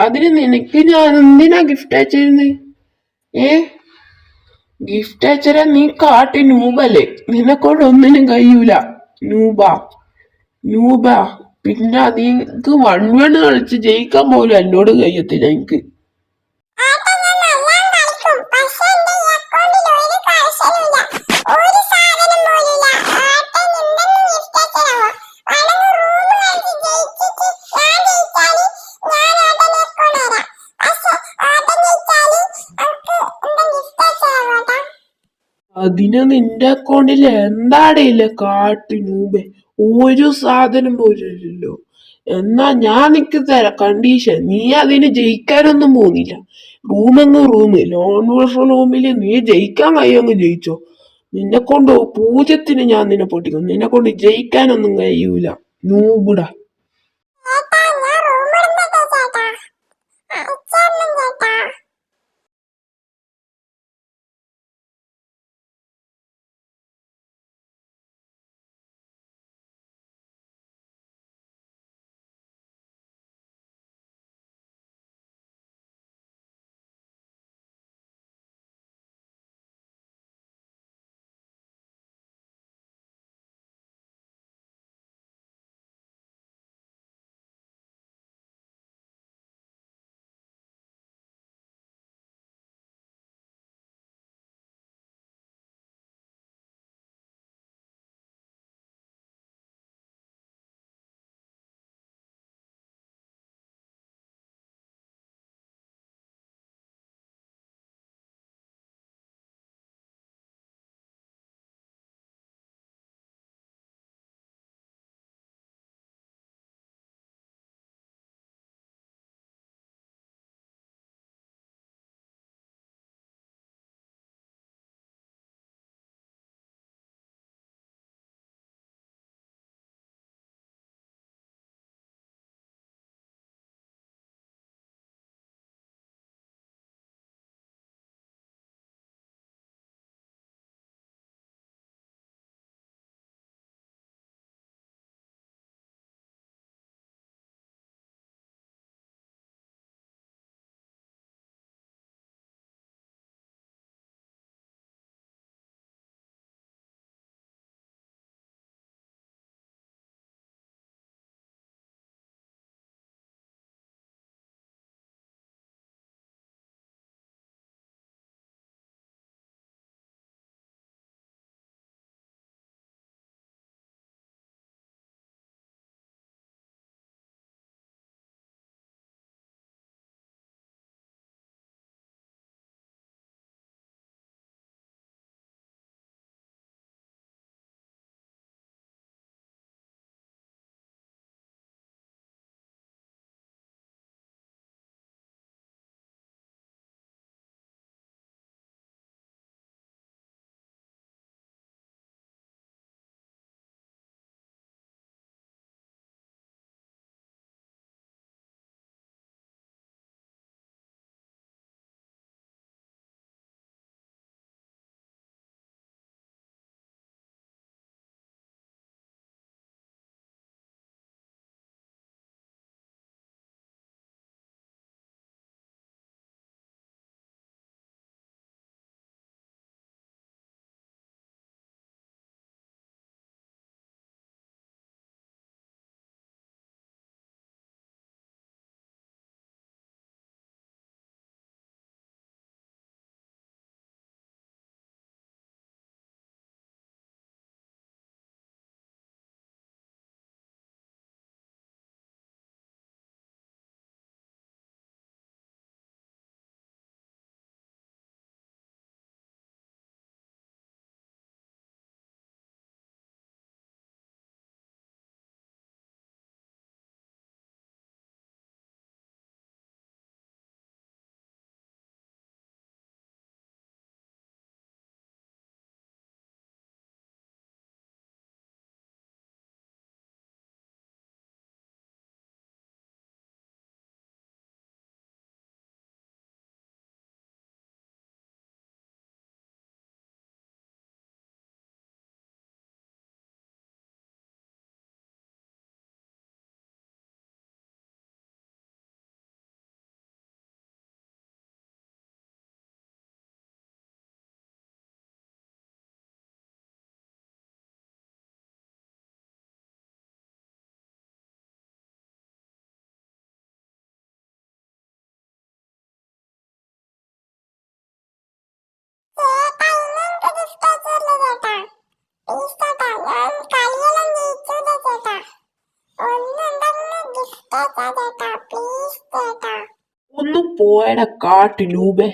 അതിന് നിനക്ക് ഞാൻ എന്തിനാ ഗിഫ്റ്റ് അയച്ചിരുന്നേ? ഏ ഗിഫ്റ്റ് അയച്ചരാ നീ കാട്ടി നൂബല്ലേ, നിന്നെക്കൊണ്ട് ഒന്നിനും കഴിയൂല. നൂബ നൂബ പിന്നെ നീക്ക് 1v1 കളിച്ച് ജയിക്കാൻ പോലും എന്നോട് കഴിയത്തില്ല എനിക്ക്. അതിന് നിന്റെ അക്കൗണ്ടിൽ എന്താടില്ല കാട്ടു നൂബെ, ഒരു സാധനം പോലും ഇല്ലല്ലോ. എന്നാ ഞാൻ നിനക്ക് തരാം കണ്ടീഷൻ, നീ അതിന് ജയിക്കാനൊന്നും പോകുന്നില്ല. ലോൺ റൂമില് നീ ജയിക്കാൻ കഴിയുമെങ്കിൽ ജയിച്ചോ, നിന്നെ കൊണ്ട് പൂജ്യത്തിന് ഞാൻ നിന്നെ പൊട്ടിക്കും. നിന്നെ കൊണ്ട് ജയിക്കാനൊന്നും കഴിയൂല നൂബിടാ. ഒന്ന് പോയട കാട്ടു നൂബേ.